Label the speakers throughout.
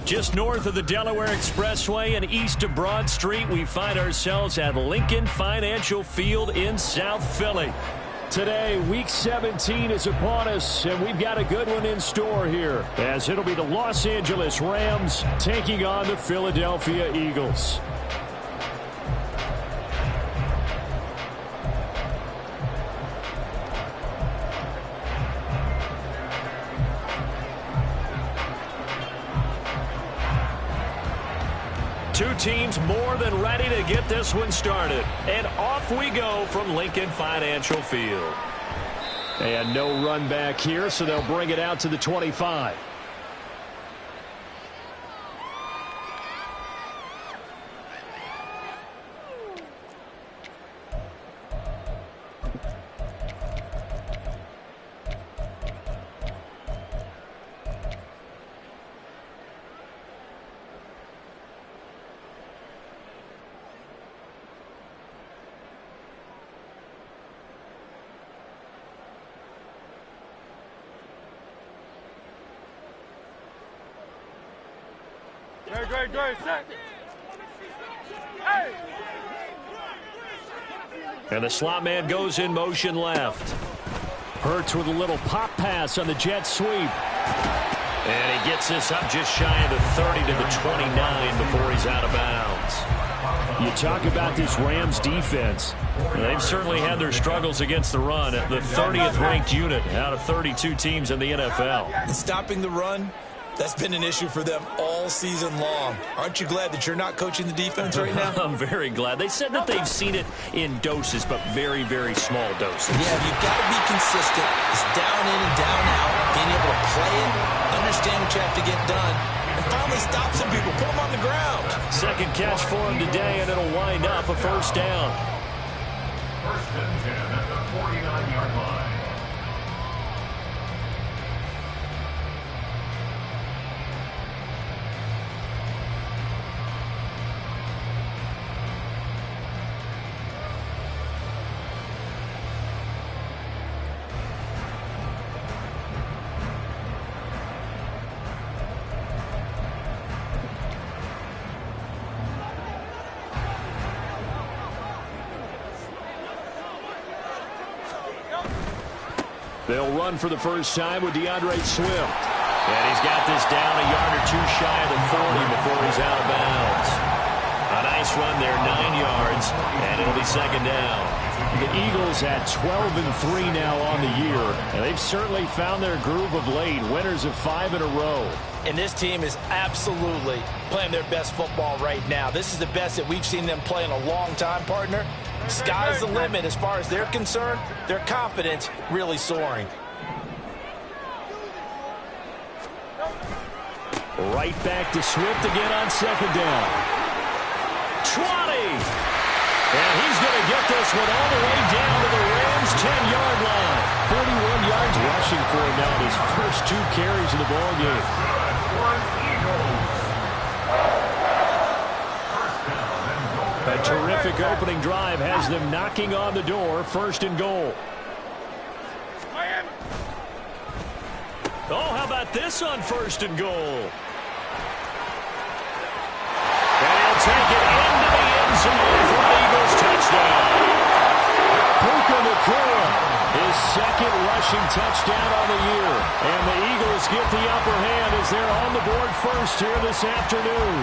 Speaker 1: Just north of the Delaware Expressway and east of Broad Street, we find ourselves at Lincoln Financial Field in South Philly. Today, Week 17 is upon us, and we've got a good one in store here, as it'll be the Los Angeles Rams taking on the Philadelphia Eagles. Two teams more than ready to get this one started. And off we go from Lincoln Financial Field. And no run back here, so they'll bring it out to the 25.
Speaker 2: Great, set. Hey.
Speaker 1: And the slot man goes in motion left. Hurts with a little pop pass on the jet sweep. And he gets this up just shy of the 30 to the 29 before he's out of bounds. You talk about this Rams defense. They've certainly had their struggles against the run. The 30th ranked unit out of 32 teams in the NFL.
Speaker 3: Stopping the run, that's been an issue for them all season long. Aren't you glad that you're not coaching the defense right now?
Speaker 1: I'm very glad. They said that they've seen it in doses, but very, very small doses.
Speaker 3: Yeah, you've got to be consistent. It's down in and down out. Being able to play it, understand what you have to get done, and finally stop some people, put them on the ground.
Speaker 1: Second catch for him today, and it'll wind up a first down.
Speaker 4: First and 10 at the 49-yard line.
Speaker 1: They'll run for the first time with DeAndre Swift. And he's got this down a yard or two shy of the 40 before he's out of bounds. A nice run there, 9 yards, and it'll be second down. The Eagles at 12-3 now on the year, and they've certainly found their groove of late, winners of 5 in a row.
Speaker 5: And this team is absolutely playing their best football right now. This is the best that we've seen them play in a long time, partner. Sky's the limit as far as they're concerned. Their confidence really soaring.
Speaker 1: Right back to Swift again on second down. 20! And he's going to get this one all the way down to the Rams' 10-yard line. 41 yards rushing for him now in his first 2 carries of the ballgame. A terrific opening drive has them knocking on the door, first and goal. Oh, how about this on first and goal? And he'll take it into the end zone for an Eagles touchdown. Puka Nacua, his second rushing touchdown on the year. And the Eagles get the upper hand as they're on the board first here this afternoon.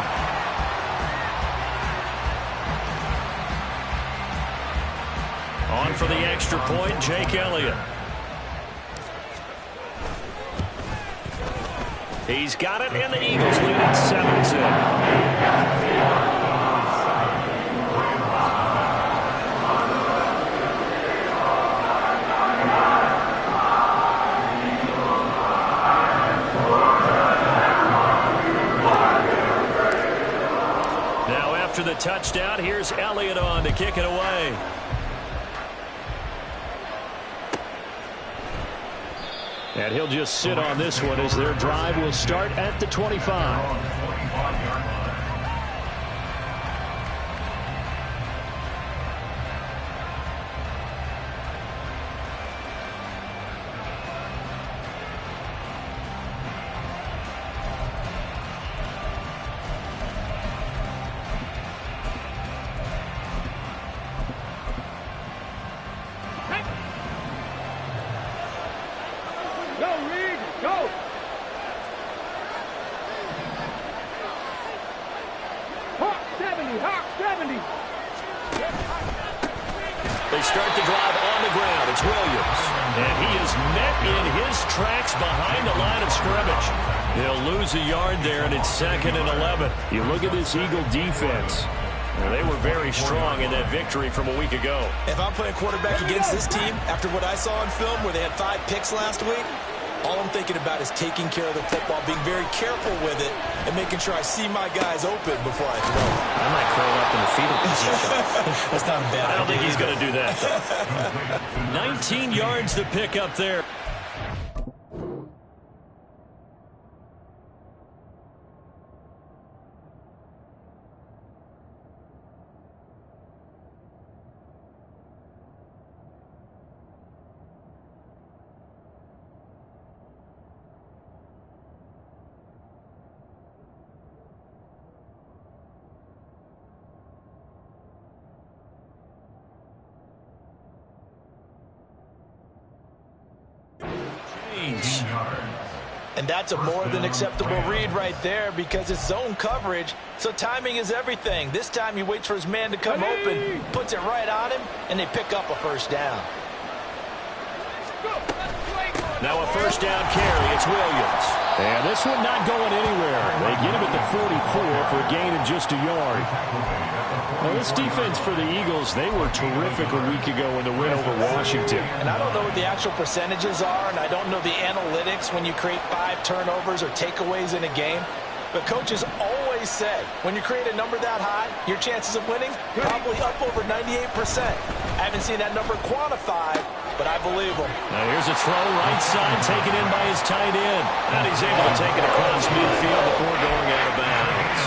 Speaker 1: On for the extra point, Jake Elliott. He's got it, and the Eagles lead at 7-10. Now after the touchdown, here's Elliott on to kick it away. And he'll just sit on this one as their drive will start at the 25. They start the drive on the ground. It's Williams. And he is met in his tracks behind the line of scrimmage. He'll lose a yard there, and it's 2nd and 11. You look at this Eagle defense. Well, they were very strong in that victory from a week ago.
Speaker 3: If I'm playing quarterback against this team, after what I saw on film where they had 5 picks last week, all I'm thinking about is taking care of the football, being very careful with it, and making sure I see my guys open before I throw.
Speaker 1: I might curl up in the fetal position.
Speaker 3: That's not a bad idea.
Speaker 1: I don't think he's going to do that, though. 19 yards to pick up there.
Speaker 5: And that's a more than acceptable read right there because it's zone coverage, so timing is everything. This time he waits for his man to come open, puts it right on him, and they pick up a first down.
Speaker 1: Now a first down carry. It's Williams. And this one not going anywhere. They get him at the 44 for a gain of just a yard. Now this defense for the Eagles, they were terrific a week ago in the win over Washington.
Speaker 5: And I don't know what the actual percentages are, and I don't know the analytics when you create 5 turnovers or takeaways in a game. But coaches always say, when you create a number that high, your chances of winning probably up over 98%. I haven't seen that number quantified, but I believe him.
Speaker 1: Now here's a throw right side, taken in by his tight end. And he's able to take it across midfield before going out of bounds.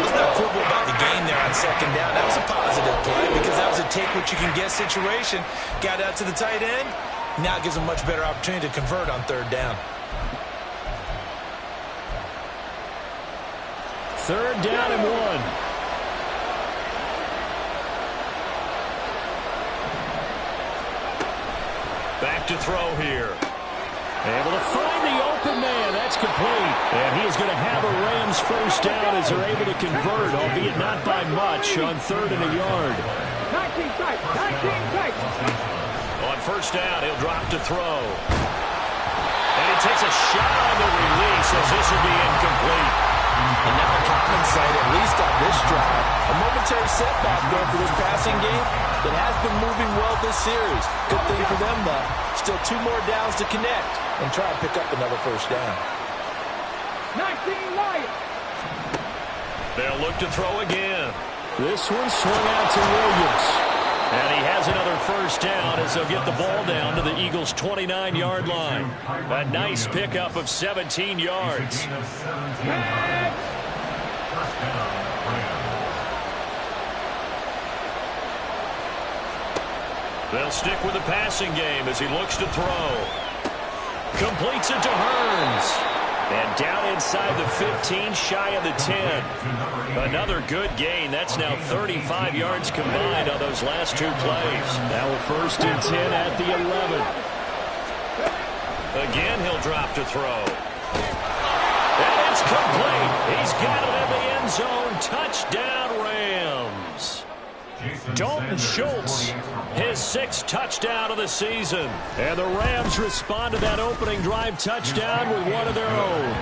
Speaker 3: Let's not quibble about the gain there on 2nd down. That was a positive play because that was a take-what-you-can-get situation. Got out to the tight end. Now it gives him a much better opportunity to convert on 3rd down.
Speaker 1: 3rd down and 1. Back to throw here. Able to find the open man. That's complete. And he is going to have a Rams first down as they're able to convert, albeit not by much, on 3rd and a yard.
Speaker 2: 19 tight. 19 tight.
Speaker 1: On first down, he'll drop to throw. And he takes a shot on the release as this will be incomplete.
Speaker 5: And now a common sight, at least on this drive. A momentary setback there for this passing game that has been moving well this series. Good thing for them, though. Still 2 more downs to connect and try and pick up another first down.
Speaker 2: 19 Lions.
Speaker 1: They'll look to throw again. This one swung out to Williams. And he has another first down as they'll get the ball down to the Eagles' 29-yard line. A nice pickup of 17 yards. They'll stick with the passing game as he looks to throw. Completes it to Hearns. And down inside the 15, shy of the 10. Another good gain. That's now 35 yards combined on those last 2 plays. Now a 1st and 10 at the 11. Again, he'll drop to throw. And it's complete. He's got it in the end zone. Touchdown, Rams. Dalton Schultz, his 6th touchdown of the season. And the Rams respond to that opening drive touchdown with one of their own.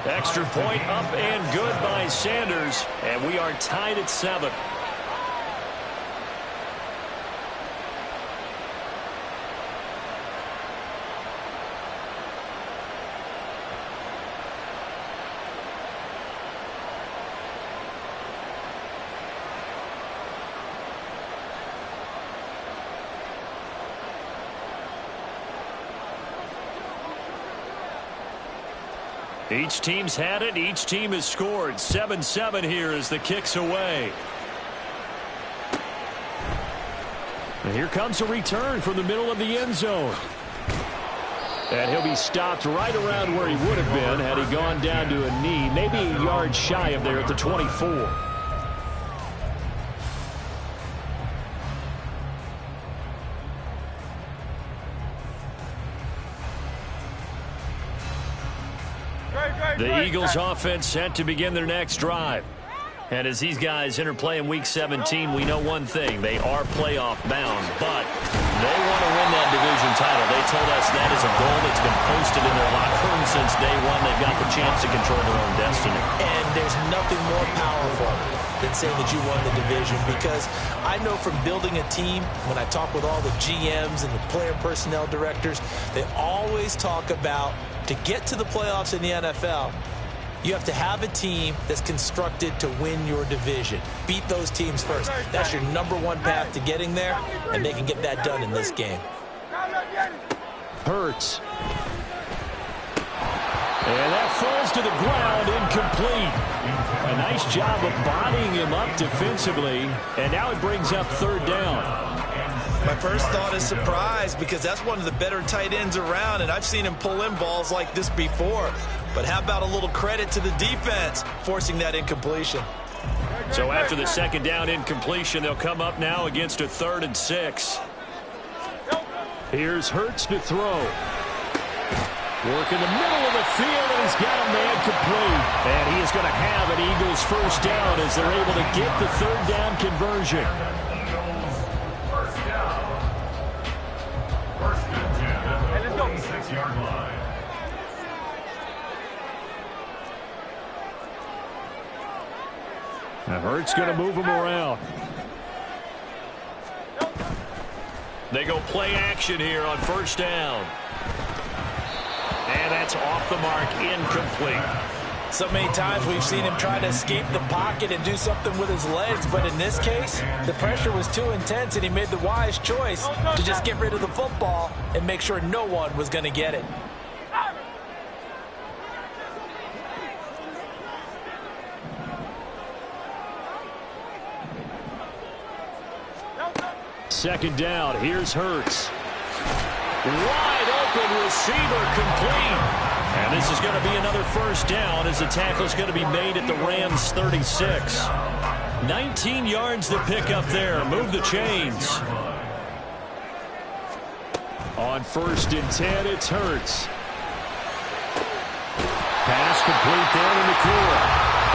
Speaker 1: Extra point up and good by Sanders. And we are tied at 7. Each team's had it. Each team has scored. 7-7 here as the kick's away. And here comes a return from the middle of the end zone. And he'll be stopped right around where he would have been had he gone down to a knee, maybe a yard shy of there at the 24. The Eagles offense set to begin their next drive. And as these guys interplay in Week 17, we know one thing. They are playoff bound, but they want to win that division title. They told us that is a goal that's been posted in their locker room since day one. They've got the chance to control their own destiny.
Speaker 5: And there's nothing more powerful than saying that you won the division, because I know from building a team, when I talk with all the GMs and the player personnel directors, they always talk about, to get to the playoffs in the NFL, you have to have a team that's constructed to win your division. Beat those teams first. That's your #1 path to getting there, and they can get that done in this game.
Speaker 1: Hurts. And that falls to the ground, incomplete. A nice job of bodying him up defensively, and now it brings up 3rd down.
Speaker 3: My first thought is surprise, because that's one of the better tight ends around, and I've seen him pull in balls like this before. But how about a little credit to the defense forcing that incompletion?
Speaker 1: So after the 2nd down incompletion, they'll come up now against a 3rd and 6. Here's Hurts to throw. Work in the middle of the field, and he's got a man complete. And he is going to have an Eagles 1st down as they're able to get the 3rd down conversion.
Speaker 4: Eagles, 1st down. 1st and 10 at the 46-yard line.
Speaker 1: Now Hurts going to move him around. They go play action here on 1st down. And that's off the mark, incomplete.
Speaker 5: So many times we've seen him try to escape the pocket and do something with his legs, but in this case, the pressure was too intense, and he made the wise choice to just get rid of the football and make sure no one was going to get it.
Speaker 1: Second down, here's Hurts. Wide open receiver, complete. And this is going to be another 1st down as the tackle is going to be made at the Rams 36. 19 yards to pick up there. Move the chains. On 1st and 10, it's Hurts. Pass complete down in the corner.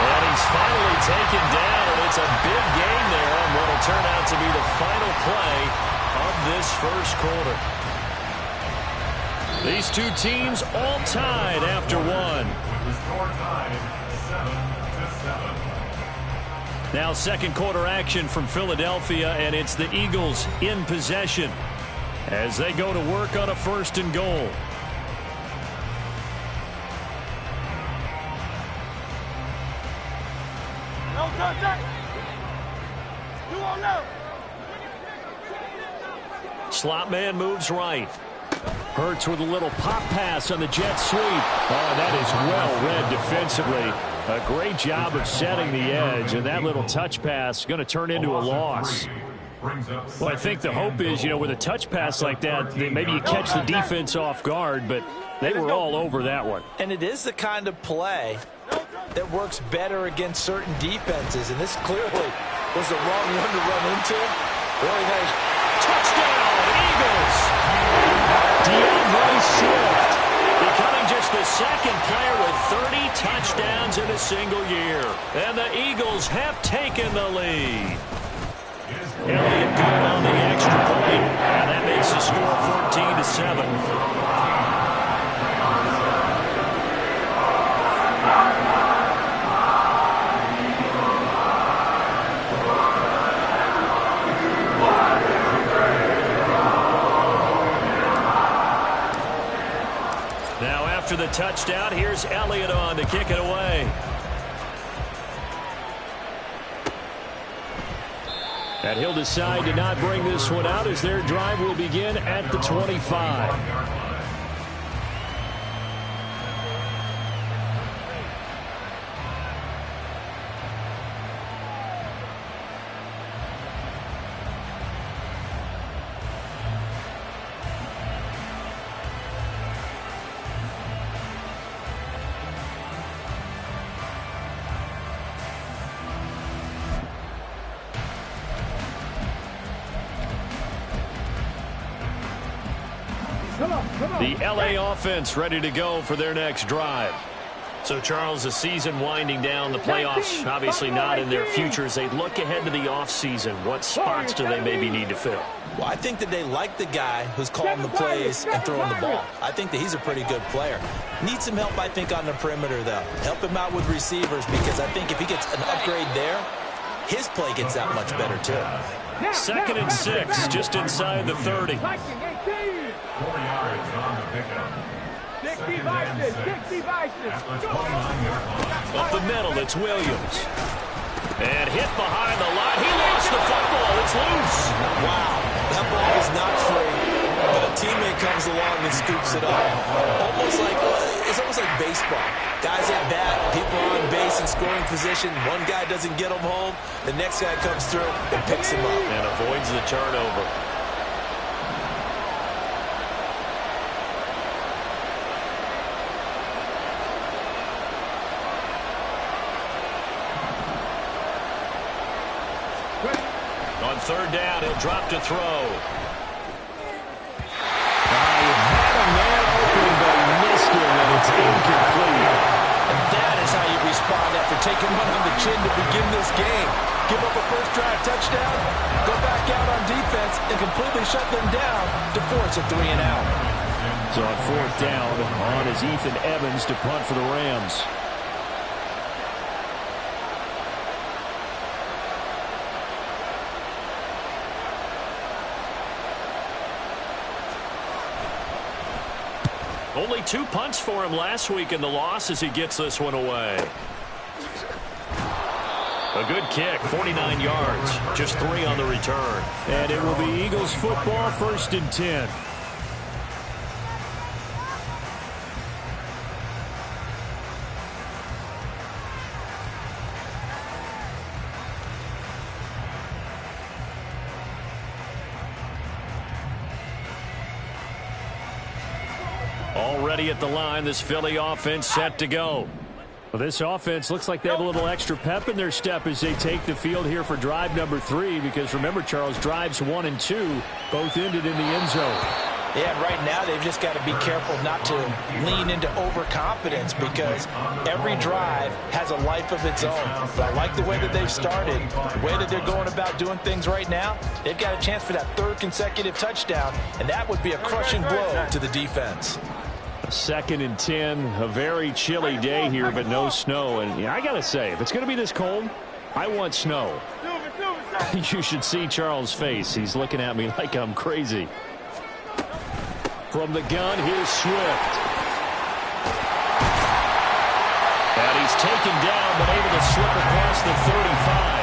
Speaker 1: And he's finally taken down, and it's a big gain there on what will turn out to be the final play of this 1st quarter. These two teams all tied after one.
Speaker 4: With the score tied 7-7.
Speaker 1: Now 2nd quarter action from Philadelphia, and it's the Eagles in possession as they go to work on a 1st and goal. Slot man moves right. Hurts with a little pop pass on the jet sweep. Oh, that is well read defensively. A great job of setting the edge, and that little touch pass is going to turn into a loss. Well, I think the hope is, with a touch pass like that, maybe you catch the defense off guard, but they were all over that one.
Speaker 5: And it is the kind of play that works better against certain defenses, and this clearly was the wrong one to run into. Really nice.
Speaker 1: Touchdown, Eagles! DeAndre Swift becoming just the 2nd player with 30 touchdowns in a single year. And the Eagles have taken the lead. Elliott good on the extra point, and that makes the score 14-7. Now after the touchdown, here's Elliott on to kick it away. And he'll decide to not bring this one out as their drive will begin at the 25. The LA offense ready to go for their next drive. So, Charles, the season winding down, the playoffs obviously not in their future. As they look ahead to the offseason, what spots do they maybe need to fill?
Speaker 3: Well, I think that they like the guy who's calling the plays and throwing the ball. I think that he's a pretty good player. Needs some help, I think, on the perimeter, though. Help him out with receivers, because I think if he gets an upgrade there, his play gets that much better, too.
Speaker 1: 2nd and 6, just inside the 30.
Speaker 4: 4 yards on the pickup.
Speaker 2: 60 vices, 60 vices.
Speaker 1: Up the middle, it's Williams. And hit behind the line. He lost the football. It's loose.
Speaker 3: Wow, that ball was not free, but a teammate comes along and scoops it up. It's almost like baseball. Guys at bat, people are on base in scoring position. One guy doesn't get them home. The next guy comes through and picks him up.
Speaker 1: And avoids the turnover. On 3rd down, he'll drop to throw. He had a man open, but he missed him, and it's incomplete.
Speaker 3: And that is how you respond after taking one on the chin to begin this game. Give up a first drive touchdown, go back out on defense, and completely shut them down to force a 3 and out.
Speaker 1: So on 4th down, on is Ethan Evans to punt for the Rams. Only 2 punts for him last week in the loss as he gets this one away. A good kick, 49 yards, just 3 on the return. And it will be Eagles football, 1st and 10. Already at the line, this Philly offense set to go. Well, this offense looks like they have a little extra pep in their step as they take the field here for drive number 3, because remember, Charles, drives 1 and 2 both ended in the end zone.
Speaker 5: Yeah, right now they've just got to be careful not to lean into overconfidence, because every drive has a life of its own. But I like the way that they've started, the way that they're going about doing things right now. They've got a chance for that 3rd consecutive touchdown, and that would be a crushing blow to the defense.
Speaker 1: 2nd and 10, a very chilly day here, but no snow. And yeah, I got to say, if it's going to be this cold, I want snow. You should see Charles' face. He's looking at me like I'm crazy. From the gun, here's Swift. And he's taken down, but able to slip across the 35.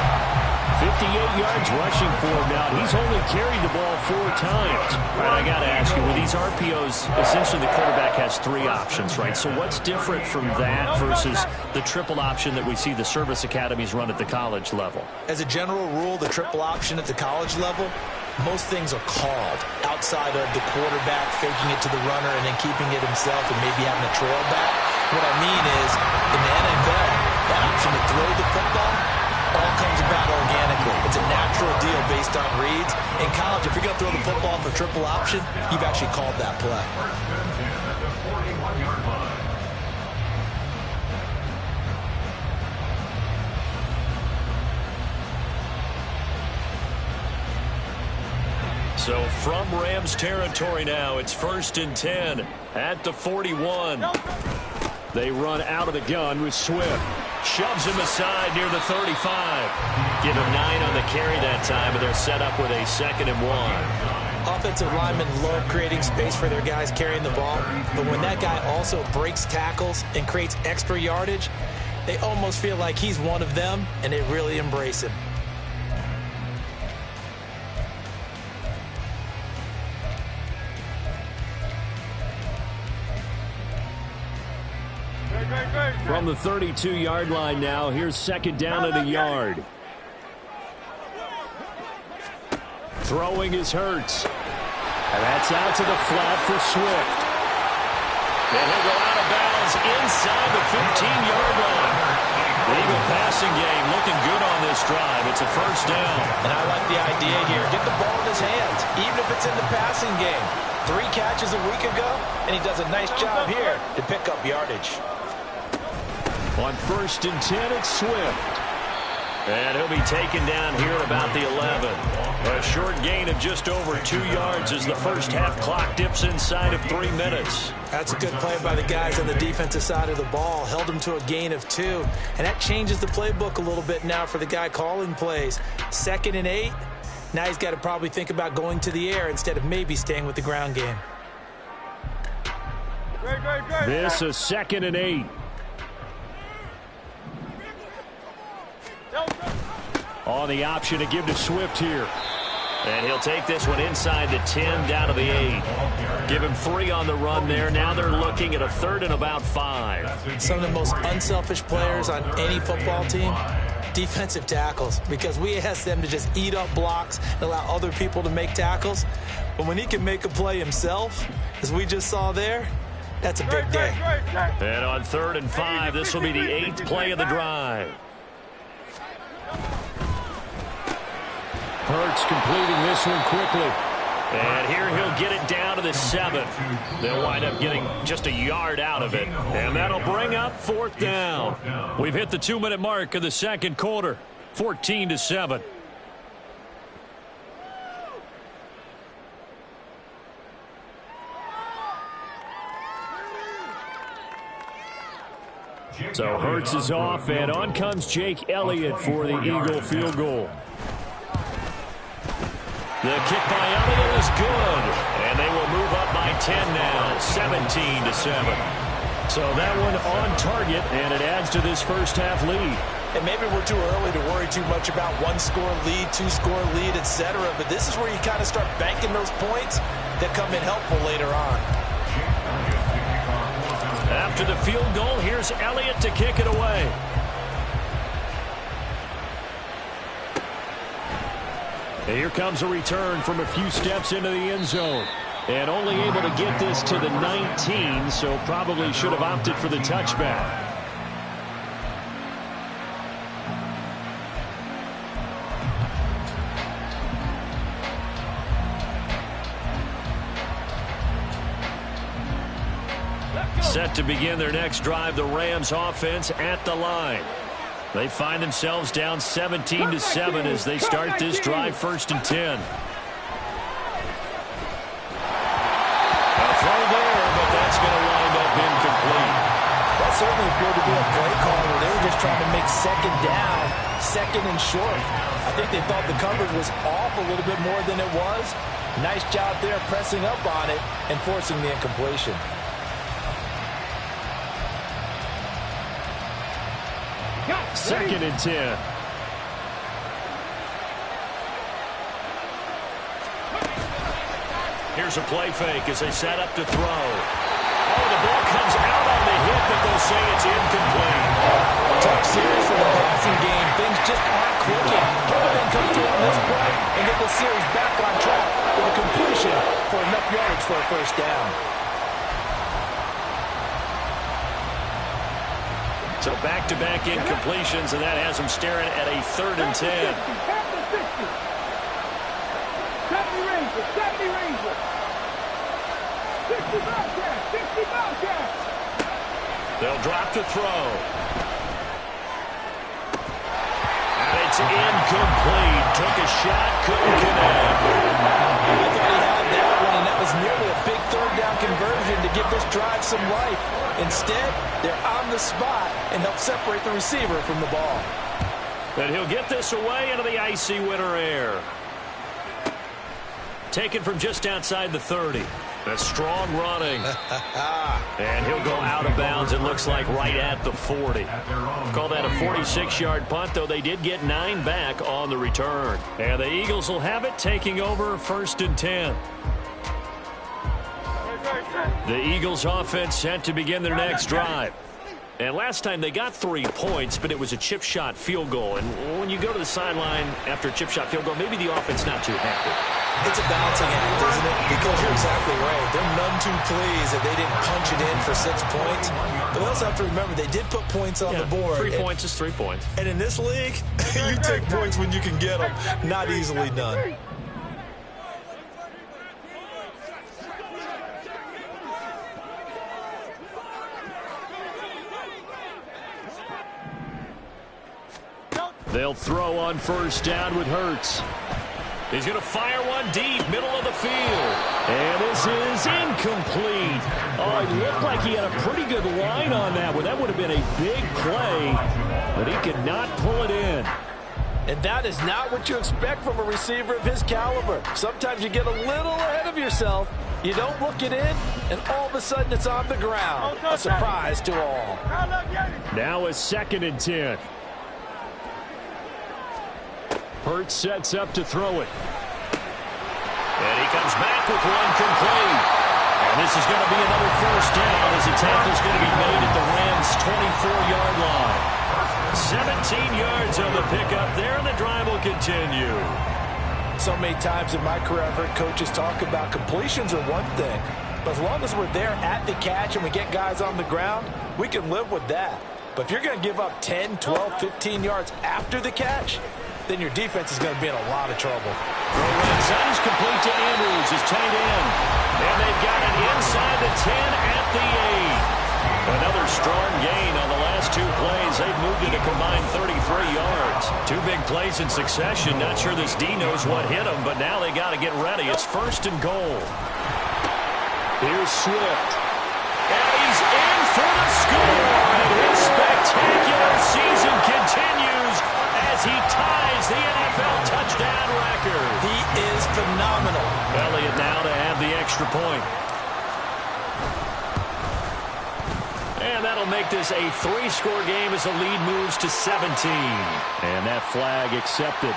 Speaker 1: 58 yards rushing for him now. He's only carried the ball 4 times. All right, I got to ask you, with these RPOs, essentially the quarterback has 3 options, right? So what's different from that versus the triple option that we see the service academies run at the college level?
Speaker 3: As a general rule, the triple option at the college level, most things are called outside of the quarterback faking it to the runner and then keeping it himself and maybe having a trail back. What I mean is, in the NFL, that option to throw the football all comes about organically. It's a natural deal based on reads. In college, if you're going to throw the football for triple option, you've actually called that play.
Speaker 4: 41-yard line.
Speaker 1: So from Rams territory now, it's 1st and 10 at the 41. They run out of the gun with Swift. Shoves him aside near the 35. Give him 9 on the carry that time, and they're set up with a 2nd and 1.
Speaker 3: Offensive linemen love creating space for their guys carrying the ball, but when that guy also breaks tackles and creates extra yardage, they almost feel like he's one of them, and they really embrace him.
Speaker 1: From the 32-yard line now, here's 2nd down at a yard. Throwing is Hurts. And that's out to the flat for Swift. And he'll go out of bounds inside the 15-yard line. The Eagle passing game looking good on this drive. It's a 1st down.
Speaker 5: And I like the idea here. Get the ball in his hands, even if it's in the passing game. 3 catches a week ago, and he does a nice job here to pick up yardage.
Speaker 1: On 1st and 10, it's Swift. And he'll be taken down here at about the 11. A short gain of just over 2 yards as the first half clock dips inside of 3 minutes.
Speaker 5: That's a good play by the guys on the defensive side of the ball. Held them to a gain of 2. And that changes the playbook a little bit now for the guy calling plays. 2nd and 8. Now he's got to probably think about going to the air instead of maybe staying with the ground game.
Speaker 1: This is 2nd and 8. On the option to give to Swift here. And he'll take this one inside the 10, down to the 8. Give him 3 on the run there. Now they're looking at a 3rd and about 5.
Speaker 5: Some of the most unselfish players on any football team, defensive tackles, because we ask them to just eat up blocks and allow other people to make tackles. But when he can make a play himself, as we just saw there, that's a big day.
Speaker 1: And on 3rd and 5, this will be the 8th play of the drive. Hurts completing this one quickly. And here he'll get it down to the 7. They'll wind up getting just a yard out of it. And that'll bring up 4th down. We've hit the 2-minute mark of the second quarter. 14-7. So Hurts is off, and on comes Jake Elliott for the Eagle field goal. The kick by Elliott is good, and they will move up by 10 now, 17-7. So that one on target, and it adds to this first half lead.
Speaker 5: And maybe we're too early to worry too much about 1-score lead, 2-score lead, etc. But this is where you kind of start banking those points that come in helpful later on.
Speaker 1: After the field goal, here's Elliott to kick it away. And here comes a return from a few steps into the end zone. And only able to get this to the 19, so probably should have opted for the touchback. Set to begin their next drive, the Rams offense at the line. They find themselves down 17-7 as they start this drive 1st and 10. A throw there, but that's going to wind up incomplete.
Speaker 5: That certainly appeared to be a play call where they were just trying to make 2nd down, 2nd and short. I think they thought the coverage was off a little bit more than it was. Nice job there pressing up on it and forcing the incompletion.
Speaker 1: 2nd and 10. Here's a play fake as they set up to throw. Oh, the ball comes out on the hit, but they'll say it's incomplete.
Speaker 5: Tough series for the passing game. Things just aren't clicking. Hope they can come through on this play and get the series back on track with a completion for enough yards for a 1st down.
Speaker 1: So back-to-back incompletions, and that has them staring at a 3rd and 10.
Speaker 2: 70 Rangers, 70 Rangers. 60 Bobcats, 60 Bobcats.
Speaker 1: They'll drop to throw. And it's incomplete. Took a shot, couldn't connect.
Speaker 5: I thought he had that one, and that was nearly a big 3rd down conversion to give this drive some life. Instead, they're on the spot and help separate the receiver from the ball.
Speaker 1: And he'll get this away into the icy winter air. Taken from just outside the 30. A strong running. And he'll go out of bounds, it looks like, right at the 40. Call that a 46-yard punt, though they did get 9 back on the return. And the Eagles will have it, taking over 1st and 10. The Eagles offense set to begin their next drive. And last time they got 3 points, but it was a chip shot field goal. And when you go to the sideline after a chip shot field goal, maybe the offense not too happy.
Speaker 5: It's a balancing act, isn't it? Because you're exactly right. They're none too pleased that they didn't punch it in for 6 points. But we also have to remember they did put points on the board.
Speaker 1: 3 points is 3 points.
Speaker 5: And in this league, you take points when you can get them. Not easily done.
Speaker 1: They'll throw on first down with Hurts. He's going to fire one deep, middle of the field. And this is incomplete. Oh, it looked like he had a pretty good line on that one. That would have been a big play, but he could not pull it in.
Speaker 5: And that is not what you expect from a receiver of his caliber. Sometimes you get a little ahead of yourself. You don't look it in, and all of a sudden it's on the ground. A surprise to all.
Speaker 1: Now a 2nd and 10. Hurts sets up to throw it. And he comes back with one complete. And this is going to be another first down as the tackle is going to be made at the Rams' 24-yard line. 17 yards on the pickup there, and the drive will continue.
Speaker 5: So many times in my career I've heard coaches talk about completions are one thing, but as long as we're there at the catch and we get guys on the ground, we can live with that. But if you're going to give up 10, 12, 15 yards after the catch, then your defense is going to be in a lot of trouble.
Speaker 1: Throw inside is complete to Andrews, his tight end. And they've got it inside the 10 at the 8. Another strong gain on the last 2 plays. They've moved it a combined 33 yards. 2 big plays in succession. Not sure this D knows what hit him, but now they got to get ready. It's 1st and goal. Here's Swift. And he's in for the score. And his spectacular season continues as he ties the NFL touchdown record.
Speaker 5: He is phenomenal.
Speaker 1: Elliott now to have the extra point. And that'll make this a 3-score game as the lead moves to 17. And that flag accepted.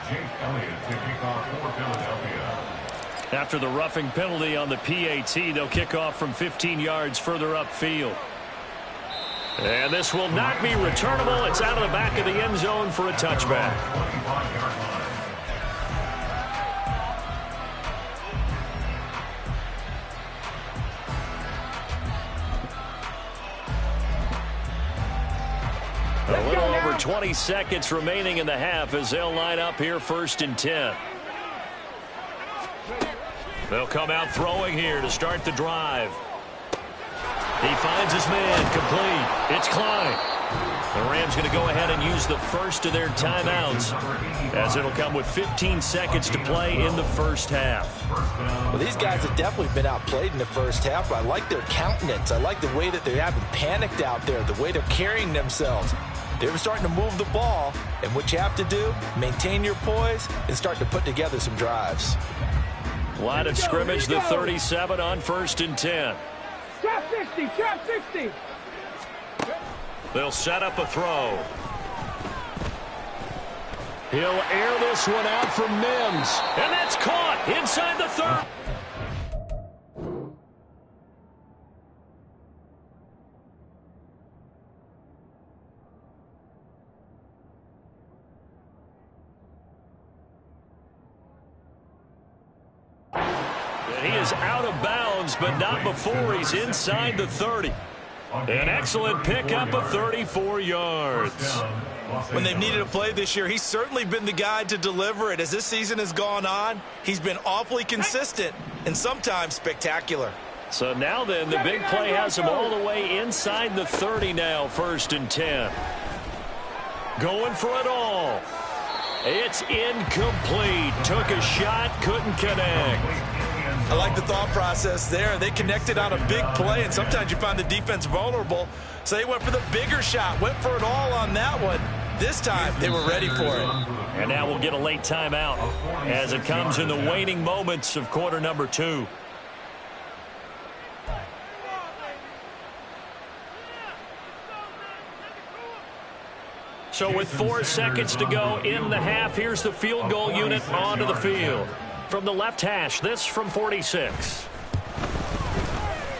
Speaker 4: Jake Elliott to kick off for Philadelphia.
Speaker 1: After the roughing penalty on the PAT, they'll kick off from 15 yards further upfield. And this will not be returnable. It's out of the back of the end zone for a touchback.
Speaker 4: 25-yard line.
Speaker 1: A little over 20 seconds remaining in the half as they'll line up here 1st and 10. They'll come out throwing here to start the drive. He finds his man complete. It's Klein. The Rams going to go ahead and use the first of their timeouts as it'll come with 15 seconds to play in the first half.
Speaker 5: Well, these guys have definitely been outplayed in the first half, but I like their countenance. I like the way that they haven't panicked out there, the way they're carrying themselves. They're starting to move the ball, and what you have to do, maintain your poise and start to put together some drives.
Speaker 1: Line of scrimmage, the 37 on 1st and 10.
Speaker 2: Trap 60, trap 60.
Speaker 1: They'll set up a throw. He'll air this one out for Mims. And that's caught inside the 30. He is out of bounds, but not before he's inside the 30. An excellent pickup of 34 yards.
Speaker 3: When they've needed a play this year, he's certainly been the guy to deliver it. As this season has gone on, he's been awfully consistent and sometimes spectacular.
Speaker 1: So now then, the big play has him all the way inside the 30 now, 1st and 10. Going for it all. It's incomplete. Took a shot, couldn't connect.
Speaker 3: I like the thought process there. They connected on a big play, and sometimes you find the defense vulnerable. So they went for the bigger shot, went for it all on that one. This time, they were ready for it.
Speaker 1: And now we'll get a late timeout as it comes in the waning moments of quarter number 2. So with 4 seconds to go in the half, here's the field goal unit onto the field. From the left hash, this from 46.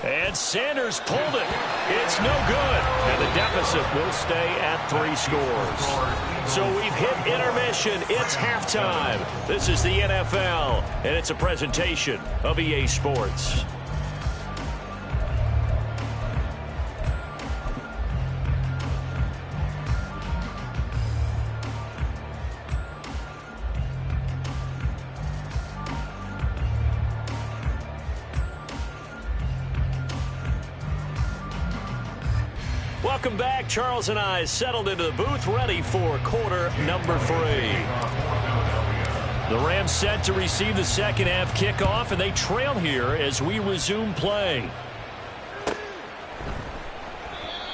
Speaker 1: And Sanders pulled it. It's no good. And the deficit will stay at 3 scores. So we've hit intermission. It's halftime. This is the NFL, and it's a presentation of EA Sports. Welcome back. Charles and I settled into the booth, ready for quarter number 3. The Rams set to receive the second half kickoff, and they trail here as we resume play.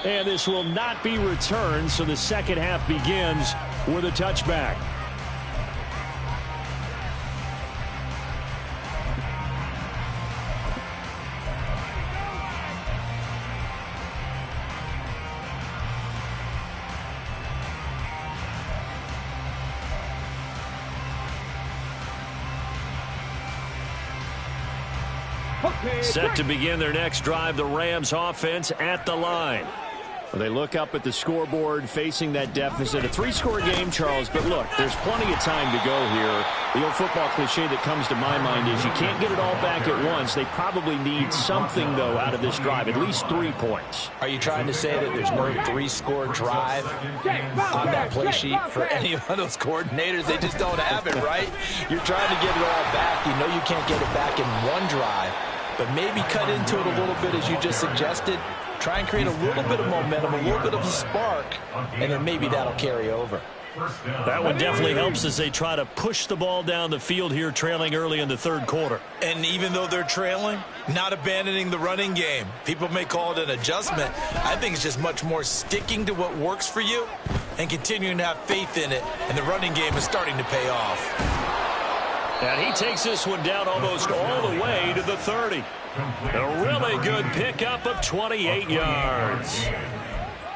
Speaker 1: And this will not be returned, so the second half begins with a touchback. Set to begin their next drive, the Rams offense at the line. Well, they look up at the scoreboard facing that deficit. A 3-score game, Charles, but look, there's plenty of time to go here. The old football cliche that comes to my mind is you can't get it all back at once. They probably need something, though, out of this drive, at least 3 points.
Speaker 5: Are you trying to say that there's no 3-score drive on that play sheet for any of those coordinators? They just don't have it, right? You're trying to get it all back. You know you can't get it back in one drive, but maybe cut into it a little bit as you just suggested. Try and create a little bit of momentum, a little bit of a spark, and then maybe that'll carry over.
Speaker 1: That one definitely helps as they try to push the ball down the field here, trailing early in the third quarter.
Speaker 3: And even though they're trailing, not abandoning the running game. People may call it an adjustment. I think it's just much more sticking to what works for you and continuing to have faith in it, and the running game is starting to pay off.
Speaker 1: And he takes this one down almost all the way to the 30. A really good pickup of 28 yards.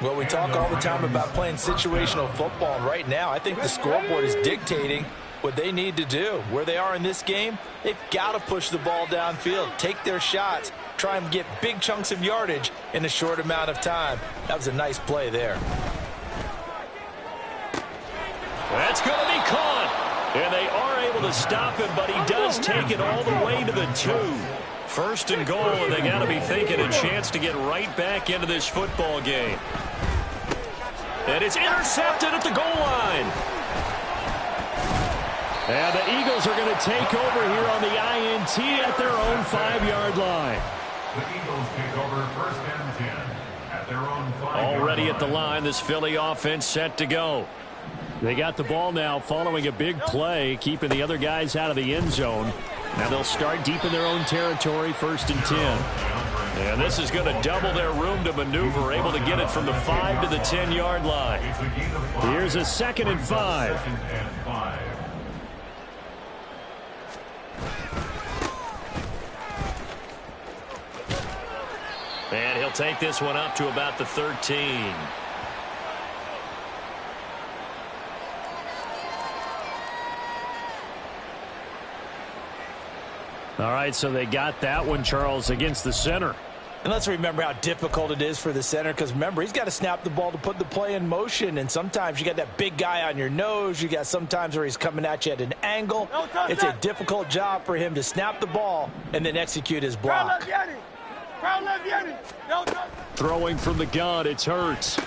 Speaker 5: Well, we talk all the time about playing situational football. Right now, I think the scoreboard is dictating what they need to do. Where they are in this game, they've got to push the ball downfield, take their shots, try and get big chunks of yardage in a short amount of time. That was a nice play there.
Speaker 1: That's going to be caught. And they are able to stop him, but he does take it all the way to the 2. First and goal, and they got to be thinking a chance to get right back into this football game. And it's intercepted at the goal line. And the Eagles are going to take over here on the INT at their own 5-yard line.
Speaker 4: The Eagles take over 1st and 10 at their own 5-yard
Speaker 1: Already at the line, this Philly offense set to go. They got the ball now following a big play, keeping the other guys out of the end zone. Now they'll start deep in their own territory, 1st and 10. And this is going to double their room to maneuver, able to get it from the 5 to the 10-yard line. Here's a 2nd and 5. And he'll take this one up to about the 13. All right, so they got that one, Charles, against the center.
Speaker 5: And let's remember how difficult it is for the center, because remember, he's got to snap the ball to put the play in motion, and sometimes you got that big guy on your nose. You got sometimes where he's coming at you at an angle. It's a difficult job for him to snap the ball and then execute his block.
Speaker 1: Throwing from the gun, it's Hurts.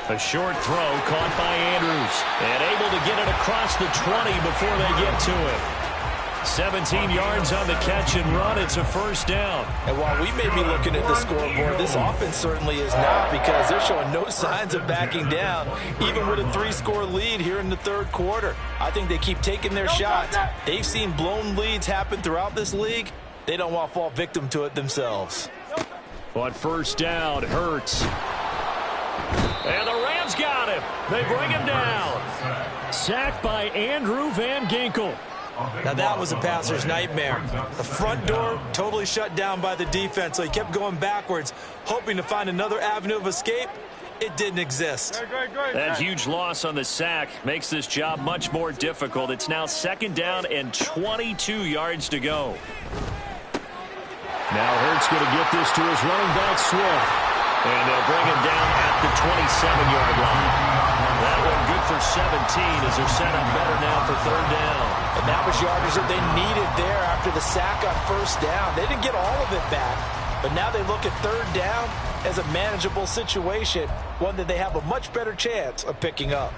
Speaker 1: A short throw caught by Andrews, and able to get it across the 20 before they get to it. 17 yards on the catch and run. It's a 1st down.
Speaker 5: And while we may be looking at the scoreboard, this offense certainly is not, because they're showing no signs of backing down, even with a 3-score lead here in the third quarter. I think they keep taking their shots. They've seen blown leads happen throughout this league. They don't want to fall victim to it themselves.
Speaker 1: On 1st down, Hurts. And the Rams got him. They bring him down. Sacked by Andrew Van Ginkel.
Speaker 3: Now that was a passer's nightmare. The front door totally shut down by the defense, so he kept going backwards, hoping to find another avenue of escape. It didn't exist.
Speaker 1: That huge loss on the sack makes this job much more difficult. It's now 2nd down and 22 yards to go. Now Hurts going to get this to his running back, Swift. And they'll bring him down at the 27-yard line. That one good for 17 as they're set up better now for 3rd down.
Speaker 5: And that was yardage that they needed there after the sack on 1st down. They didn't get all of it back, but now they look at 3rd down as a manageable situation, one that they have a much better chance of picking up.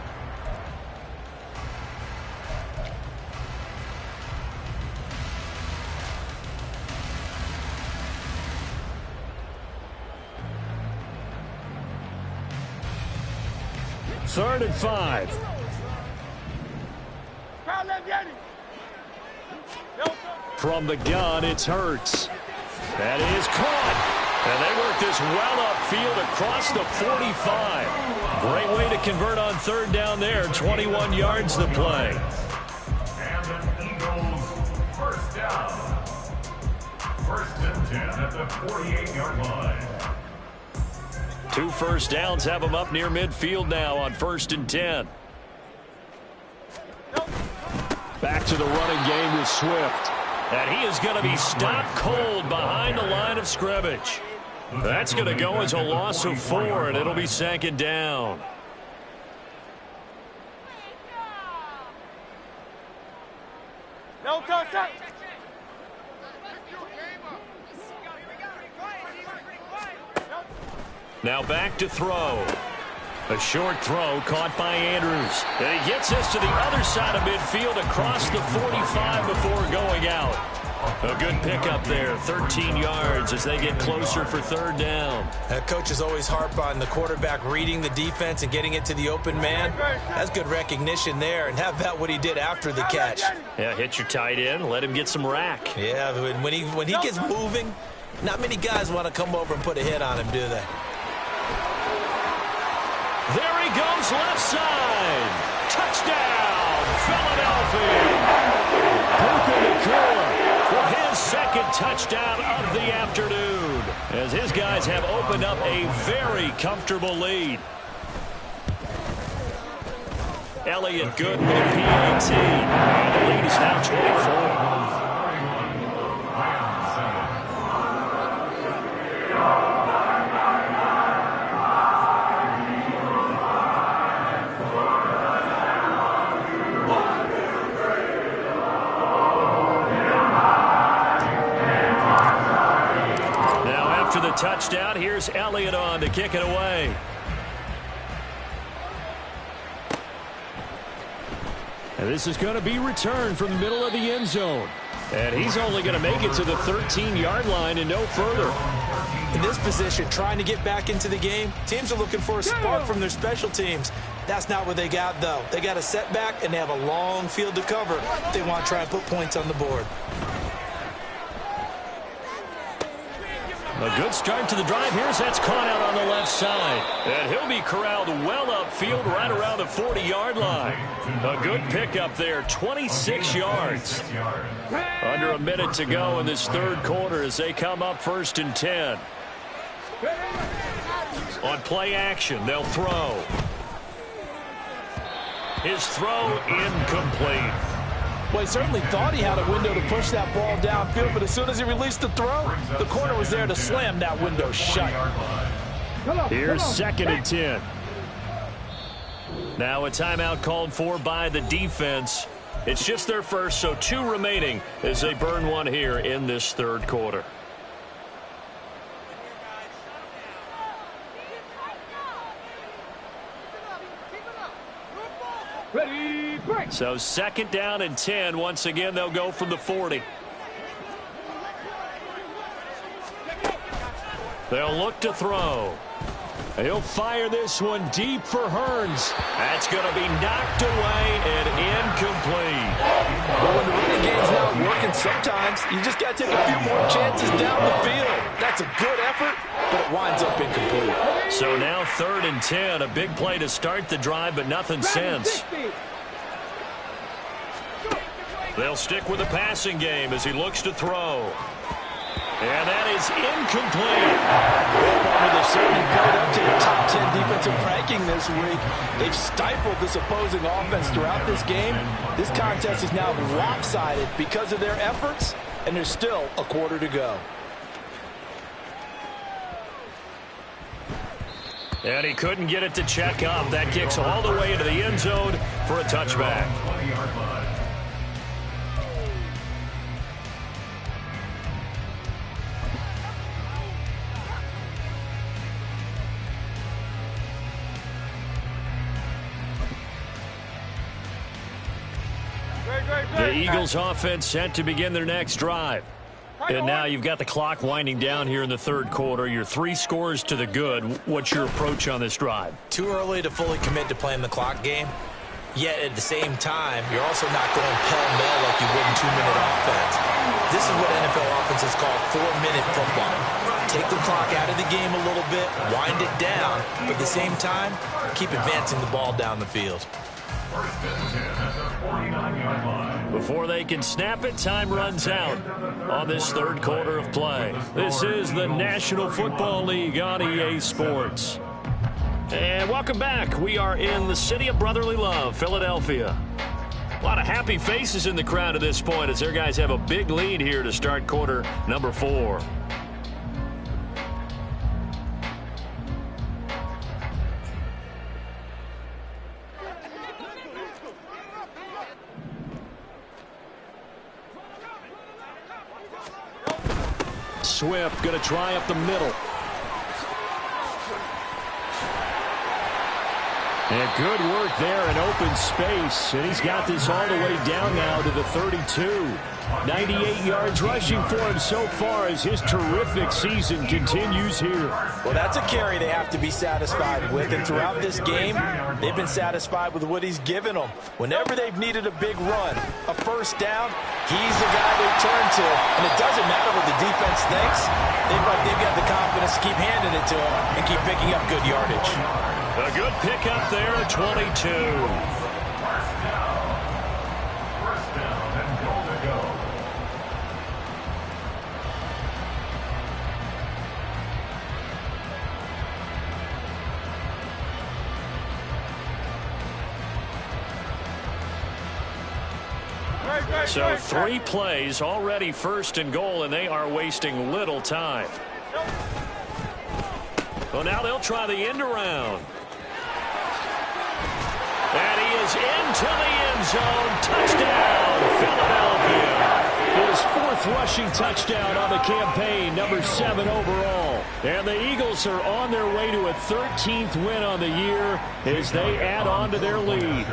Speaker 1: 3rd and 5. From the gun, it's Hurts. That is caught. And they work this well upfield across the 45. Great way to convert on 3rd down there. 21 yards to play.
Speaker 4: And the Eagles first down. 1st and 10 at the 48-yard line.
Speaker 1: 2 first downs have them up near midfield now on 1st and 10. Back to the running game with Swift. And he is going to be stopped cold behind the line of scrimmage. That's going to go as a loss of 4, and it'll be 2nd down. Now back to throw. A short throw caught by Andrews. And he gets this to the other side of midfield across the 45 before going out. A good pickup there, 13 yards as they get closer for 3rd down.
Speaker 3: Coaches always harp on the quarterback reading the defense and getting it to the open man. That's good recognition there. And how about what he did after the catch?
Speaker 1: Yeah, hit your tight end, let him get some rack.
Speaker 3: Yeah, when he gets moving, not many guys want to come over and put a hit on him, do they?
Speaker 1: There he goes, left side. Touchdown, Philadelphia. Puka Nacua with his 2nd touchdown of the afternoon, as his guys have opened up a very comfortable lead. Elliott good with a PAT, and the lead is now 24. Touchdown. Here's Elliott on to kick it away. And this is going to be returned from the middle of the end zone. And he's only going to make it to the 13-yard line and no further.
Speaker 3: In this position, trying to get back into the game, teams are looking for a spark from their special teams. That's not what they got, though. They got a setback, and they have a long field to cover. They want to try and put points on the board.
Speaker 1: A good start to the drive. Here's that's caught out on the left side. And he'll be corralled well upfield right around the 40-yard line. A good pickup there, 26 yards. Under a minute to go in this 3rd quarter as they come up 1st and 10. On play action, they'll throw. His throw incomplete.
Speaker 5: Well, he certainly thought he had a window to push that ball downfield, but as soon as he released the throw, the corner was there to slam that window shut.
Speaker 1: Here's 2nd and 10. Now a timeout called for by the defense. It's just their first, so 2 remaining as they burn one here in this 3rd quarter.
Speaker 2: Ready, break.
Speaker 1: So 2nd down and 10. Once again, they'll go from the 40. They'll look to throw. He'll fire this one deep for Hearns. That's going to be knocked away and incomplete.
Speaker 5: Well, when the running game's not working, sometimes you just got to take a few more chances down the field. That's a good effort, but it winds up incomplete.
Speaker 1: So now 3rd and 10. A big play to start the drive, but nothing since. They'll stick with the passing game as he looks to throw. And that is incomplete.
Speaker 5: They've certainly played up to the top 10 defensive ranking this week. They've stifled this opposing offense throughout this game. This contest is now lopsided because of their efforts, and there's still a quarter to go.
Speaker 1: And he couldn't get it to check up. That kicks all the way into the end zone for a touchback. The Eagles offense set to begin their next drive. And now you've got the clock winding down here in the third quarter. You're 3 scores to the good. What's your approach on this drive?
Speaker 3: Too early to fully commit to playing the clock game. Yet at the same time, you're also not going pell-mell like you would in 2-minute offense. This is what NFL offenses call 4-minute football. Take the clock out of the game a little bit, wind it down, but at the same time, keep advancing the ball down the field.
Speaker 4: First and 10 at the 49-yard line.
Speaker 1: Before they can snap it, time runs out on this third quarter of play. This is the National Football League on EA Sports. And welcome back. We are in the city of brotherly love, Philadelphia. A lot of happy faces in the crowd at this point as their guys have a big lead here to start quarter number 4. Swift going to try up the middle. And good work there in open space. And he's got this all the way down now to the 32. 98 yards rushing for him so far as his terrific season continues here.
Speaker 5: Well, that's a carry they have to be satisfied with. And throughout this game, they've been satisfied with what he's given them. Whenever they've needed a big run, a first down, he's the guy they turn to. And it doesn't matter what the defense thinks. They've got the confidence to keep handing it to him and keep picking up good yardage.
Speaker 1: A good pickup there, 22.
Speaker 4: First down and goal to go.
Speaker 1: So 3 plays, already first and goal, and they are wasting little time. Well, now they'll try the end around. And he is into the end zone. Touchdown, Philadelphia. His 4th rushing touchdown on the campaign, number 7 overall. And the Eagles are on their way to a 13th win on the year as they add on to their lead.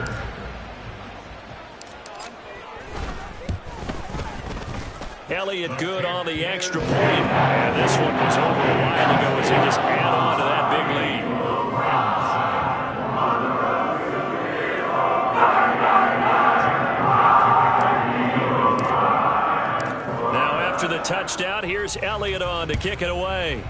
Speaker 1: Elliott good on the extra point. And this one was over a while ago as they just add on to that big lead. Now after the touchdown, here's Elliott on to kick it away.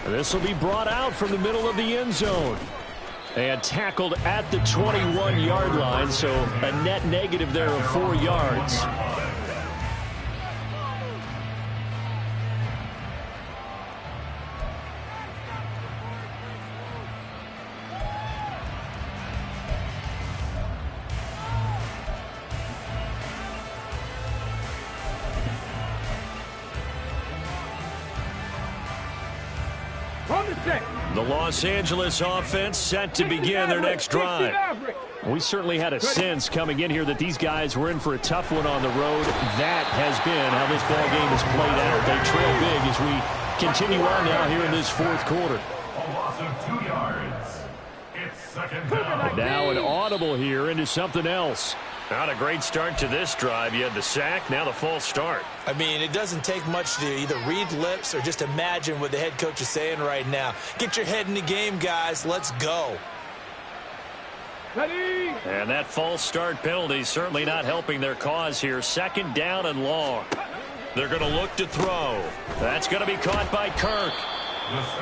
Speaker 1: This will be brought out from the middle of the end zone. And tackled at the 21-yard line, so a net negative there of 4 yards. The Los Angeles offense set to begin their next drive. We certainly had a sense coming in here that these guys were in for a tough one on the road. That has been how this ball game has played out. They trail big as we continue on now here in this 4th quarter.
Speaker 4: A loss of 2 yards. It's second down.
Speaker 1: Now an audible here into something else. Not a great start to this drive. You had the sack, now the false start.
Speaker 3: I mean, it doesn't take much to either read lips or just imagine what the head coach is saying right now. Get your head in the game, guys. Let's go.
Speaker 2: Ready?
Speaker 1: And that false start penalty certainly not helping their cause here. 2nd down and long. They're going to look to throw. That's going to be caught by Kirk.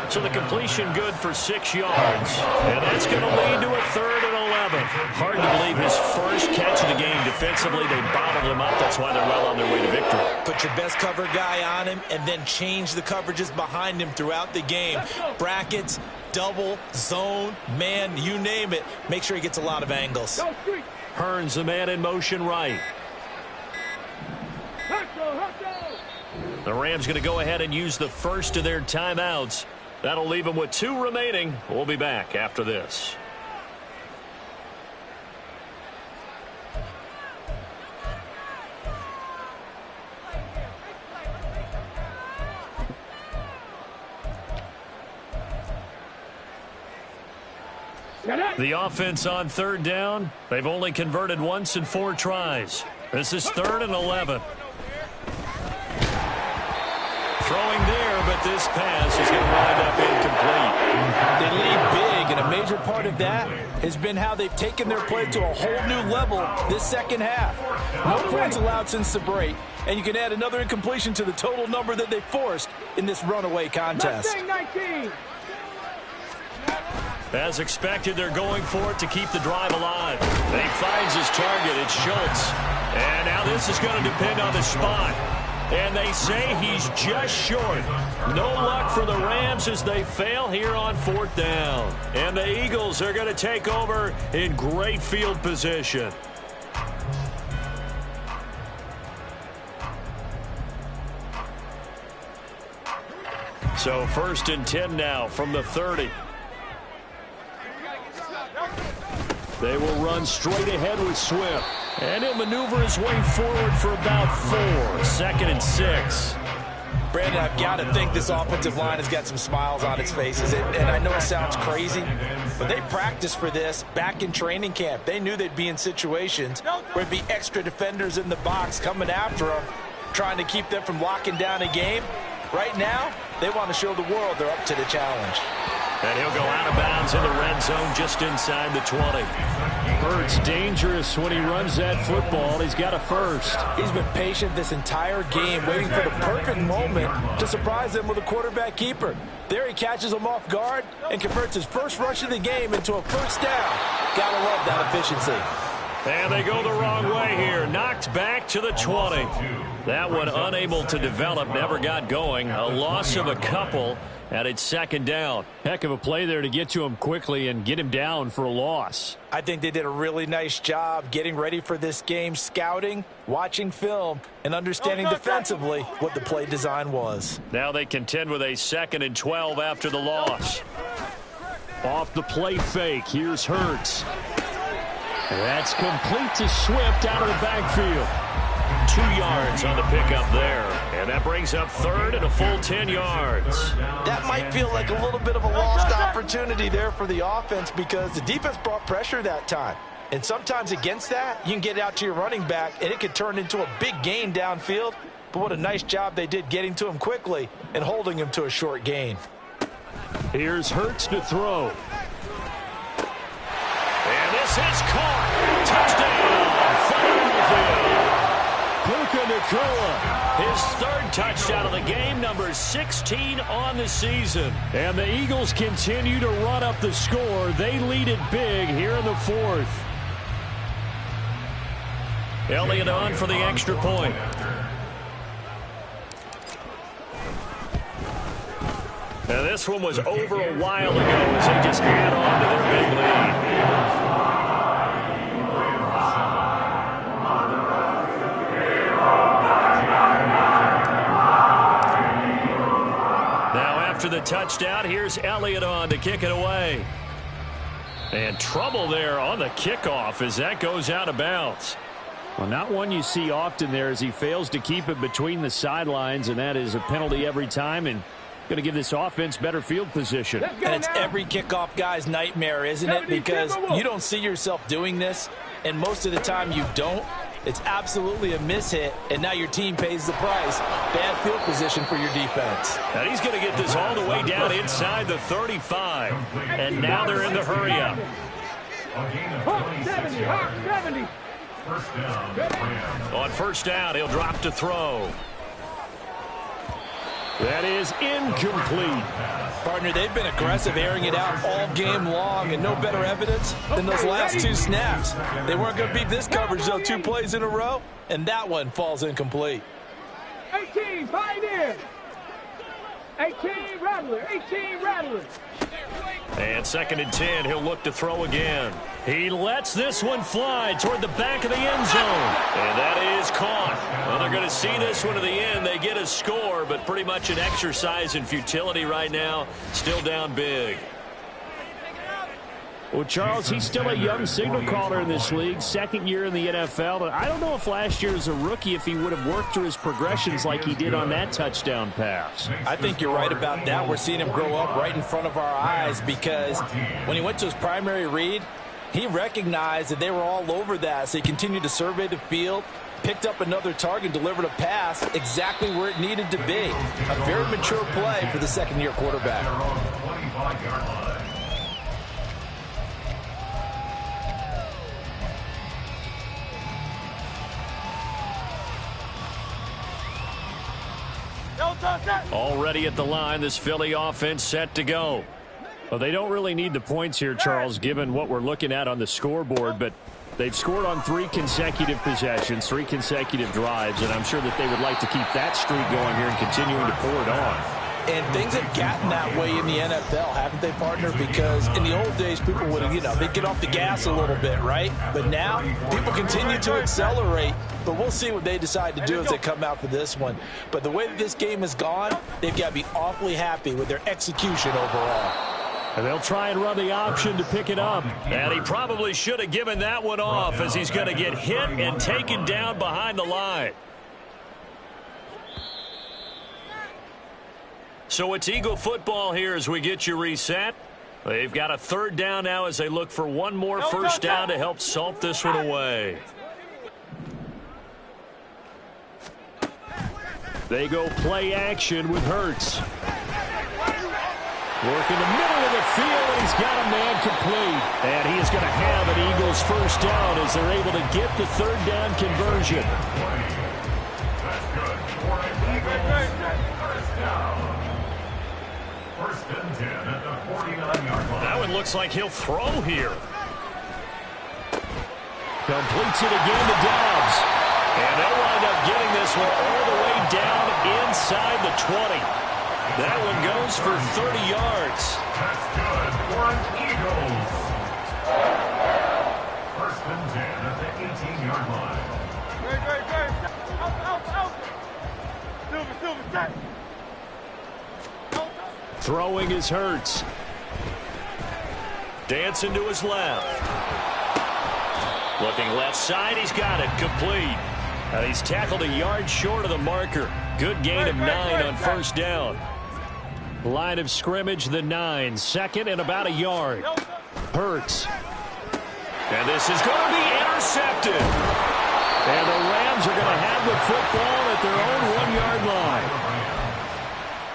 Speaker 1: So the completion good for 6 yards. And that's going to lead to a 3rd and 11. Hard to believe his first catch of the game defensively. They bottled him up. That's why they're well on their way to victory.
Speaker 3: Put your best cover guy on him and then change the coverages behind him throughout the game. Brackets, double, zone, man, you name it. Make sure he gets a lot of angles.
Speaker 1: Hearns the man in motion right. The Rams going to go ahead and use the first of their timeouts. That'll leave them with 2 remaining. We'll be back after this. The offense on third down, they've only converted once in 4 tries. This is 3rd and 11. Throwing there, but this pass is going to wind up incomplete.
Speaker 5: They lead big, and a major part of that has been how they've taken their play to a whole new level this second half. No points allowed since the break, and you can add another incompletion to the total number that they forced in this runaway contest.
Speaker 1: As expected, they're going for it to keep the drive alive. He finds his target. It's Schultz. And now this is going to depend on the spot. And they say he's just short. No luck for the Rams as they fail here on 4th down. And the Eagles are going to take over in great field position. So 1st and 10 now from the 30. They will run straight ahead with Swift. And he'll maneuver his way forward for about 4. 2nd and 6.
Speaker 5: Brandon, I've got to think this offensive line has got some smiles on its faces. And I know it sounds crazy, but they practiced for this back in training camp. They knew they'd be in situations where there'd be extra defenders in the box coming after them, trying to keep them from locking down a game. Right now, they want to show the world they're up to the challenge.
Speaker 1: And he'll go out of bounds in the red zone just inside the 20. Hurts dangerous when he runs that football. He's got a first.
Speaker 5: He's been patient this entire game, waiting for the perfect moment to surprise them with a quarterback keeper. There he catches him off guard and converts his first rush of the game into a first down. Gotta love that efficiency.
Speaker 1: And they go the wrong way here. Knocked back to the 20. That one unable to develop, never got going. A loss of a couple. And it's 2nd down. Heck of a play there to get to him quickly and get him down for a loss.
Speaker 5: I think they did a really nice job getting ready for this game, scouting, watching film, and understanding defensively what the play design was.
Speaker 1: Now they contend with a 2nd and 12 after the loss. Off the play fake, here's Hurts. That's complete to Swift out of the backfield. 2 yards on the pickup there. And that brings up 3rd and a full 10 yards.
Speaker 5: That might feel like a little bit of a lost opportunity there for the offense because the defense brought pressure that time. And sometimes against that, you can get out to your running back, and it could turn into a big gain downfield. But what a nice job they did getting to him quickly and holding him to a short gain.
Speaker 1: Here's Hurts to throw. And this is caught. Touchdown. Nakua, his 3rd touchdown of the game, number 16 on the season. And the Eagles continue to run up the score. They lead it big here in the 4th. Elliott on for the extra point. Now this one was over a while ago as they just add on to their big lead. After the touchdown, here's Elliott on to kick it away. And trouble there on the kickoff as that goes out of bounds. Well, not one you see often there as he fails to keep it between the sidelines, and that is a penalty every time and going to give this offense better field position.
Speaker 5: And it's every kickoff guy's nightmare, isn't it? Because you don't see yourself doing this, and most of the time you don't. It's absolutely a mishit, and now your team pays the price. Bad field position for your defense.
Speaker 1: And he's going to get this all the way down inside the 35. And now they're in the hurry-up.
Speaker 2: Hawk 70, Hawk 70.
Speaker 1: On 1st down, he'll drop to throw. That is incomplete.
Speaker 5: Partner, they've been aggressive, airing it out all game long, and no better evidence than those last 2 snaps. They weren't going to beat this coverage, though, 2 plays in a row, and that one falls incomplete.
Speaker 2: 18, Pioneer. 18, Rattler. 18, Rattler.
Speaker 1: And 2nd and 10, he'll look to throw again. He lets this one fly toward the back of the end zone. And that is caught. Well, they're going to see this one to the end. They get a score, but pretty much an exercise in futility right now. Still down big. Well, Charles, he's still a young signal caller in this league, second year in the NFL. But I don't know if last year as a rookie, if he would have worked through his progressions like he did on that touchdown pass.
Speaker 5: I think you're right about that. We're seeing him grow up right in front of our eyes because when he went to his primary read, he recognized that they were all over that. So he continued to survey the field, picked up another target, delivered a pass exactly where it needed to be. A very mature play for the second-year quarterback.
Speaker 1: Already at the line, this Philly offense set to go. Well, they don't really need the points here, Charles, given what we're looking at on the scoreboard, but they've scored on 3 consecutive possessions, 3 consecutive drives, and I'm sure that they would like to keep that streak going here and continuing to pour it on.
Speaker 5: And things have gotten that way in the NFL, haven't they, partner? Because in the old days, people would, they'd get off the gas a little bit, right? But now, people continue to accelerate, but we'll see what they decide to do as they come out for this one. But the way that this game has gone, they've got to be awfully happy with their execution overall.
Speaker 1: And they'll try and run the option to pick it up. And he probably should have given that one off as he's going to get hit and taken down behind the line. So it's Eagle football here as we get you reset. They've got a 3rd down now as they look for one more first down to help salt this one away. They go play action with Hurts. Work in the middle of the field, and he's got a man complete. And he is going to have an Eagles first down as they're able to get the 3rd down conversion.
Speaker 4: That's good for an Eagles first down. 1st and 10 at the 49-yard line.
Speaker 1: That one looks like he'll throw here. Completes it again to Dobbs. And they'll wind up getting this one all the way down inside the 20. That one goes for 30 yards.
Speaker 4: That's good for an Eagles. 1st and 10 at the 18-yard line.
Speaker 2: Silver, set.
Speaker 1: Throwing is Hurts. Dancing to his left. Looking left side, he's got it, complete. And he's tackled a yard short of the marker. Good gain of 9 on first down. Line of scrimmage, the 9. 2nd and about a yard. Hurts. And this is going to be intercepted. And the Rams are going to have the football at their own 1-yard line.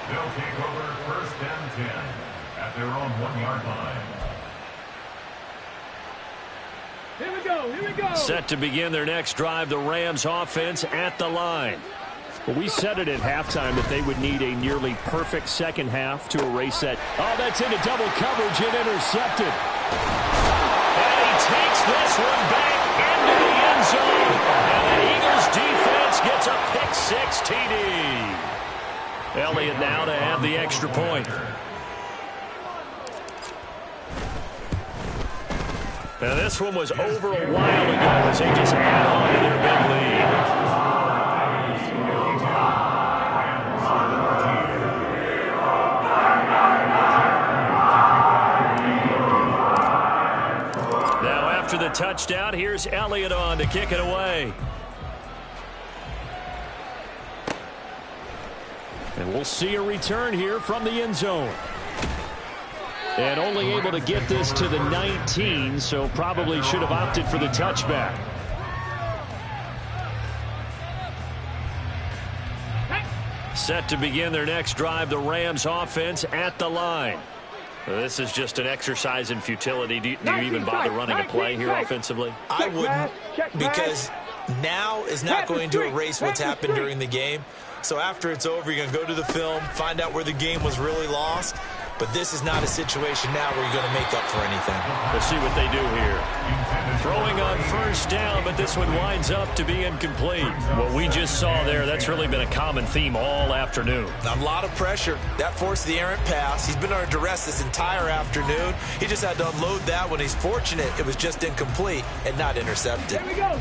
Speaker 4: They'll take over 1st and 10 at their own 1-yard line.
Speaker 2: Here we go.
Speaker 1: Set to begin their next drive, the Rams offense at the line. Well, we said it at halftime that they would need a nearly perfect second half to erase that. Oh, that's into double coverage and intercepted. And he takes this one back into the end zone. And the Eagles defense gets a pick-6 TD. Elliott now to have the extra point. Now this one was over a while ago as they just add on to their big lead. Now after the touchdown, here's Elliott on to kick it away. And we'll see a return here from the end zone. And only able to get this to the 19, so probably should have opted for the touchback. Set to begin their next drive, the Rams offense at the line. This is just an exercise in futility. Do you even bother running a play here offensively?
Speaker 3: I wouldn't, because now is not going to erase what's happened during the game. So after it's over, you're going to go to the film, find out where the game was really lost. But this is not a situation now where you're going to make up for anything.
Speaker 1: Let's see what they do here. Throwing on first down, but this one winds up to be incomplete. What we just saw there, that's really been a common theme all afternoon.
Speaker 3: A lot of pressure. That forced the errant pass. He's been under duress this entire afternoon. He just had to unload that when he's fortunate it was just incomplete and not intercepted.
Speaker 2: Here we go.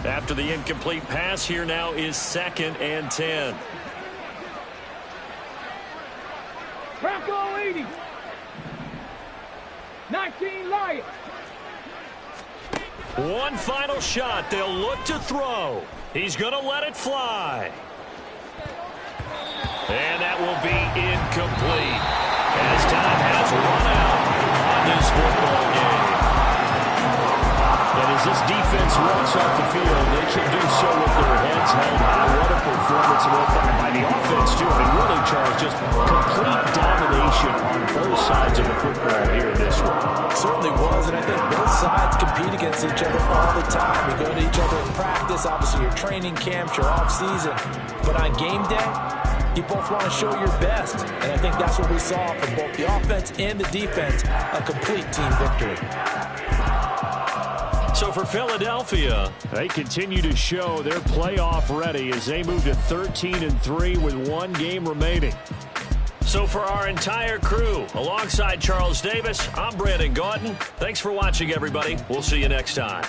Speaker 1: After the incomplete pass, here now is 2nd and 10.
Speaker 2: Bronco 80. 19 Lions.
Speaker 1: One final shot. They'll look to throw. He's going to let it fly. And that will be incomplete as time has run out on this football game. And as this defense walks off the field, they can do so with their heads held high. What a performance by the offense, too. I mean, really, Charles, just complete domination on both sides of the football here in this one.
Speaker 5: Certainly was, and I think both sides compete against each other all the time. You go to each other in practice, obviously your training camps, your off-season. But on game day, you both want to show your best, and I think that's what we saw from both the offense and the defense, a complete team victory.
Speaker 1: So for Philadelphia, they continue to show they're playoff ready as they move to 13-3 with one game remaining. So for our entire crew, alongside Charles Davis, I'm Brandon Gaudin. Thanks for watching, everybody. We'll see you next time.